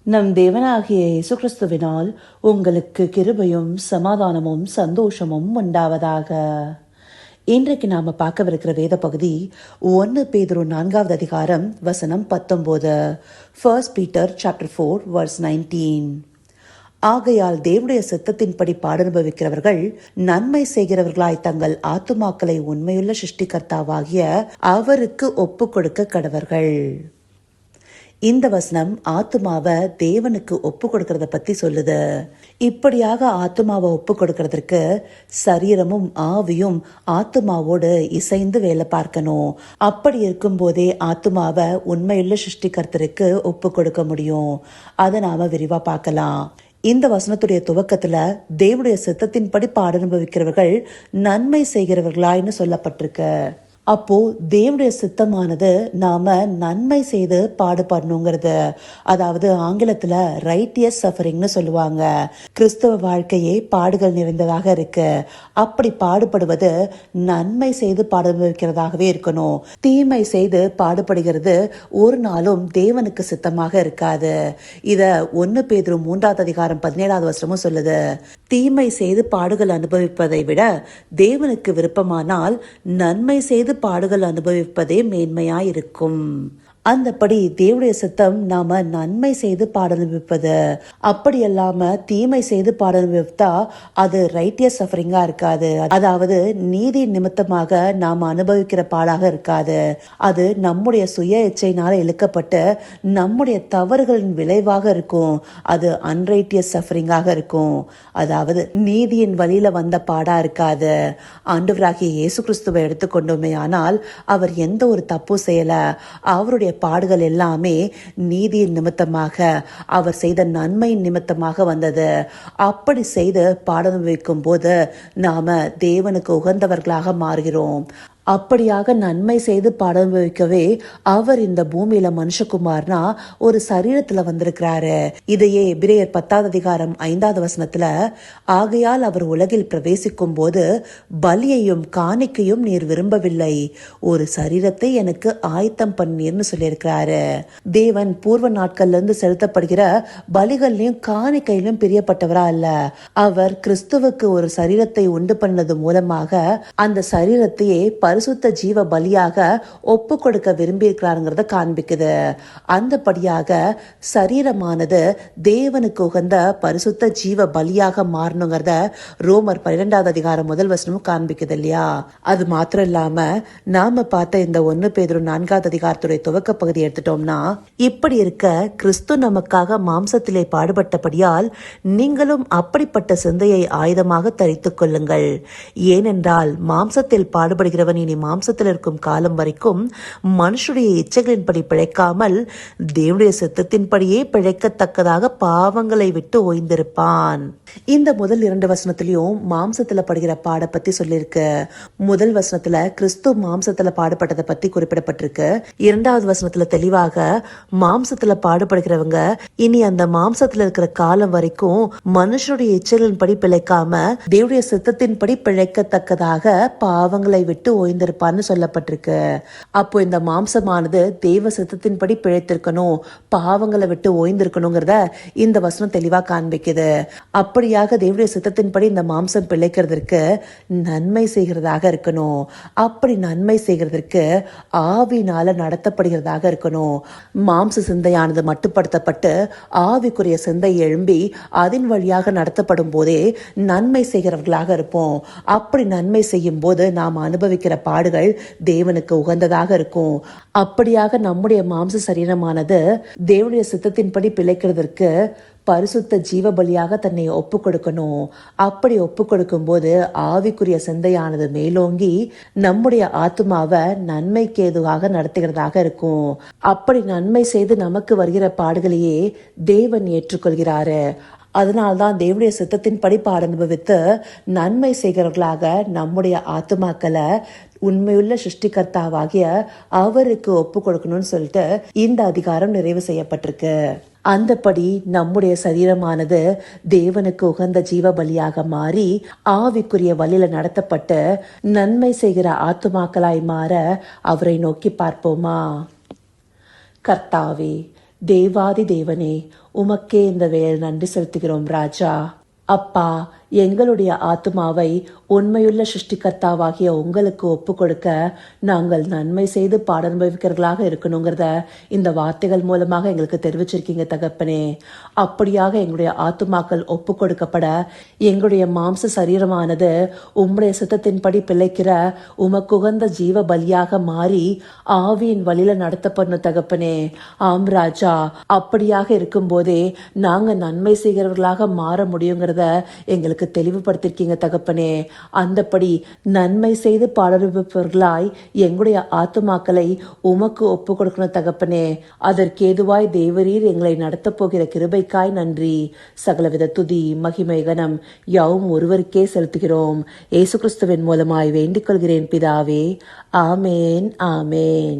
நம் தேவனாகிய இயேசு கிறிஸ்துவினால் உங்களுக்கு கிருபையும் சமாதானமும் சந்தோஷமும் உண்டாவதாக. இன்றைக்கு நாம பார்க்கவிருக்கிற வேத பகுதி 1 பேதுரு 4வது அதிகாரம் வசனம் 19. 1 Peter chapter 4 verse 19. ஆகையால் தேவனுடைய சித்தத்தின்படி பாடனுபவிக்கிறவர்கள் நன்மை செய்கிறவர்களாய் தங்கள் ஆத்துமாக்களை உண்மையுள்ள சிருஷ்டிகர்த்தாவாகிய அவருக்கு ஒப்பு கொடுக்க கடவர்கள். இந்த வசனம் ஆத்துமாவை தேவனுக்கு ஒப்பு கொடுக்கறத பத்தி சொல்லுது. இப்படியாக ஆத்துமாவை ஒப்பு கொடுக்கறதற்கு சரீரமும் ஆவியும் ஆத்துமாவோடு இசைந்து வேலை பார்க்கணும். அப்படி இருக்கும் போதே ஆத்துமாவை உண்மையுள்ள சிருஷ்டிகர்த்தருக்கு ஒப்பு கொடுக்க முடியும். அதை நாம விரிவா பார்க்கலாம். இந்த வசனத்துடைய துவக்கத்துல தேவனுடைய சித்தத்தின்படி பாட அனுபவிக்கிறவர்கள் நன்மை செய்கிறவர்களாய்னு சொல்லப்பட்டிருக்கு. அப்போ தேவனுடைய சித்தமானது நாம நன்மை செய்து பாடுபடணுங்கிறது, அதாவது ஆங்கிலத்துல ரைட்டியஸ் சஃபரிங்னு சொல்லுவாங்க. கிறிஸ்தவ வாழ்க்கையே பாடுகள் நிறைந்ததாக இருக்கு. அப்படி பாடுபடுவது நன்மை செய்து பாடுபடுகிறதாகவே இருக்கணும். தீமை செய்து பாடுபடுகிறது ஒரு நாளும் தேவனுக்கு சித்தமாக இருக்காது. இத 1 பேதுரு 3வது அதிகாரம் 17வது வசனமும் சொல்லுது. தீமை செய்து பாடுகள் அனுபவிப்பதை விட தேவனுக்கு விருப்பமானால் நன்மை செய்து பாடுகள் அனுபவிப்பதே மேன்மையாயிருக்கும். அந்தபடி தேவனுடைய சித்தம் நாம நன்மை செய்து பாட அனுபவிப்பது. அப்படி இல்லாம தீமை செய்து பாட அனுபவித்தா அது ரைட்டியஸ் சஃபரிங்கா இருக்காது. அதாவது நீதி நிமித்தமாக நாம அனுபவிக்கிற பாடாக இருக்காது. அது நம்முடைய சுய இச்சையினால இழுக்கப்பட்டு நம்முடைய தவறுகளின் விளைவாக இருக்கும். அது அன்ரைட்டியஸ் சஃபரிங்காக இருக்கும். அதாவது நீதியின் வழியில வந்த பாடா இருக்காது. ஆண்டவராகிய இயேசு கிறிஸ்துவை எடுத்துக்கொண்டோமே ஆனால் அவர் எந்த ஒரு தப்பும் செய்யல. அவருடைய பாடுகள் எல்லாமே நீதியின் நிமித்தமாக, அவர் செய்த நன்மையின் நிமித்தமாக வந்தது. அப்படி செய்து பாடம் வைக்கும் போது நாம தேவனுக்கு உகந்தவர்களாக மாறுகிறோம். அப்படியாக நன்மை செய்து பாட அனுபவிக்கவே அவர் இந்த பூமியில மனுஷகுமார்னா ஒரு சரீரத்துல வந்திருக்கிறாரு. இதையே எபிரேயர் 10வது அதிகாரம் 5வது வசனத்துல, ஆகையால் அவர் உலகில் பிரவேசிக்கும் போது பலியையும் காணிக்கையும் நீர் விரும்பவில்லை, ஒரு சரீரத்தை எனக்கு ஆயத்தம் பண்ணீர்னு சொல்லியிருக்கிறாரு. தேவன் பூர்வ நாட்கள்ல இருந்து செலுத்தப்படுகிற பலிகள்லயும் காணிக்கையிலும் பிரியப்பட்டவரா அல்ல. அவர் கிறிஸ்துவுக்கு ஒரு சரீரத்தை உண்டு பண்ணது மூலமாக அந்த சரீரத்தையே பரிசுத்த ஜீவ பலியாக ஒப்பு கொடுக்க விரும்பி இருக்கிறாருங்கிறத காண்பிக்குது. அந்தபடியாக சரீரமானது தேவனுக்கு உகந்த பரிசுத்த ஜீவ பலியாக மாறணுங்கிறத ரோமர் 12வது அதிகாரம் 1 வசனமும் காண்பிக்குது இல்லையா? அது மாத்திரம் இல்லாம நாம பார்த்த இந்த 1 பேதுரு 4வது அதிகாரத்துடைய துவக்க பகுதி எடுத்துட்டோம்னா, இப்படி இருக்க கிறிஸ்து நமக்காக மாம்சத்திலே பாடுபட்டபடியால் நீங்களும் அப்படிப்பட்ட சிந்தையை ஆயுதமாக தரித்துக் கொள்ளுங்கள். ஏனென்றால் மாம்சத்தில் பாடுபடுகிறவன் இனி மாம்சத்தில் இருக்கும் காலம் வரைக்கும் மனுஷனுடைய இச்சைகளின்படி பிழைக்காமல் தேவனுடைய சித்தத்தின்படியே பிழைக்கத்தக்கதாக பாவங்களை விட்டு ஓய்ந்திருப்பான். இந்த முதல் 2 வசனத்திலையும் மாம்சத்துல படுகிற பாட பத்தி சொல்லிருக்கு. முதல் வசனத்துல கிறிஸ்து மாம்சத்துல பாடுபட்டதை பத்தி குறிப்பிடப்பட்டிருக்கு. 2வது வசனத்துல தெளிவாக மாம்சத்துல பாடுபடுகிறவங்க இனி அந்த மாம்சத்துல இருக்கிற காலம் வரைக்கும் மனுஷனுடைய இச்சைகளின்படி பிழைக்காம தேவனுடைய சித்தத்தின்படி பிழைக்கத்தக்கதாக பாவங்களை விட்டு ஓய்ந்திருப்பான்னு சொல்லப்பட்டிருக்கு. அப்போ இந்த மாம்சமானது தேவ சித்தத்தின்படி பிழைத்திருக்கணும், பாவங்களை விட்டு ஓய்ந்திருக்கணுங்கிறத இந்த வசனம் தெளிவா காண்பிக்குது. அப்படியாக தேவனுடைய சித்தத்தின்படி இந்த மாம்சம் பிழைக்கிறதுக்கு நன்மை செய்கிறதாக இருக்கணும். அப்படி நன்மை செய்கிறதுக்கு ஆவினால நடத்தப்படுகிறதாக இருக்கணும். மாம்ச சிந்தையானது மட்டுப்படுத்தப்பட்டு ஆவிக்குரிய சிந்தை எழும்பி அதன் வழியாக நடத்தப்படும் போதே நன்மை செய்கிறவர்களாக இருப்போம். அப்படி நன்மை செய்யும் போது நாம் அனுபவிக்கிற பாடுகள் தேவனுக்கு உகந்ததாக இருக்கும். அப்படியாக நம்முடைய மாம்ச சரீரமானது தேவனுடைய சித்தத்தின்படி பிழைக்கிறதற்கு பரிசுத்த ஜீவ பலியாக தன்னை ஒப்பு கொடுக்கணும். அப்படி ஒப்பு கொடுக்கும் போது ஆவிக்குரிய சிந்தையானது மேலோங்கி நம்முடைய ஆத்துமாவை நன்மைக்கு ஏதுவாக நடத்துகிறதாக இருக்கும். அப்படி நன்மை செய்து நமக்கு வருகிற பாடுகளையே தேவன் ஏற்றுக்கொள்கிறாரு. அதனால்தான் தேவனுடைய சித்தத்தின்படி பாட அனுபவித்து நன்மை செய்கிறவர்களாக நம்முடைய ஆத்துமாக்களை உண்மையுள்ள சிருஷ்டிகர்த்தாவாகிய அவருக்கு ஒப்பு கொடுக்கணும்னு சொல்லிட்டு இந்த அதிகாரம் நிறைவு செய்யப்பட்டிருக்கு. அந்தபடி நம்முடைய சரீரமானது தேவனுக்கு உகந்த ஜீவ பலியாக மாறி ஆவிக்குரிய வழியில நடத்தப்பட்டு நன்மை செய்கிற ஆத்துமாக்களாய் மாற அவரை நோக்கி பார்ப்போமா? கர்த்தாவே, தேவாதி தேவனே, உமக்கே இந்த வேளை நன்றி செலுத்துகிறோம் ராஜா. அப்பா, எங்களுடைய ஆத்துமாவை உண்மையுள்ள சிருஷ்டிகர்த்தாவாகிய உங்களுக்கு ஒப்பு கொடுக்க நாங்கள் நன்மை செய்து பாடனுபவிக்கிறவர்களாக இருக்கணுங்கிறத இந்த வார்த்தைகள் மூலமாக எங்களுக்கு தெரிவிச்சிருக்கீங்க தகப்பனே. அப்படியாக எங்களுடைய ஆத்துமாக்கள் ஒப்பு கொடுக்கப்பட எங்களுடைய மாம்ச சரீரமானது உம்முடைய சித்தத்தின்படி பிழைக்கிற உமக்குகந்த ஜீவ பலியாக மாறி ஆவியின் வழியில நடத்தப்படணும் தகப்பனே. ஆம் ராஜா, அப்படியாக இருக்கும் போதே நாங்க நன்மை செய்கிறவர்களாக மாற முடியுங்கிறத எங்களுக்கு தெளிவுபடுத்திருக்கீங்க தகப்பனே. அந்தபடி நன்மை செய்து பாடல்பவர்களாய் எங்களுடைய ஆத்துமாக்களை உமக்கு ஒப்பு கொடுக்கணும் தகப்பனே. அதற்கேதுவாய் தேவரீர் எங்களை நடத்த போகிற கிருபைக்காய் நன்றி. சகலவித துதி மகிமை கனம் யாவும் ஒருவருக்கே செலுத்துகிறோம். இயேசு கிறிஸ்துவின் மூலமாய் வேண்டிக் கொள்கிறேன் பிதாவே. ஆமேன், ஆமேன்.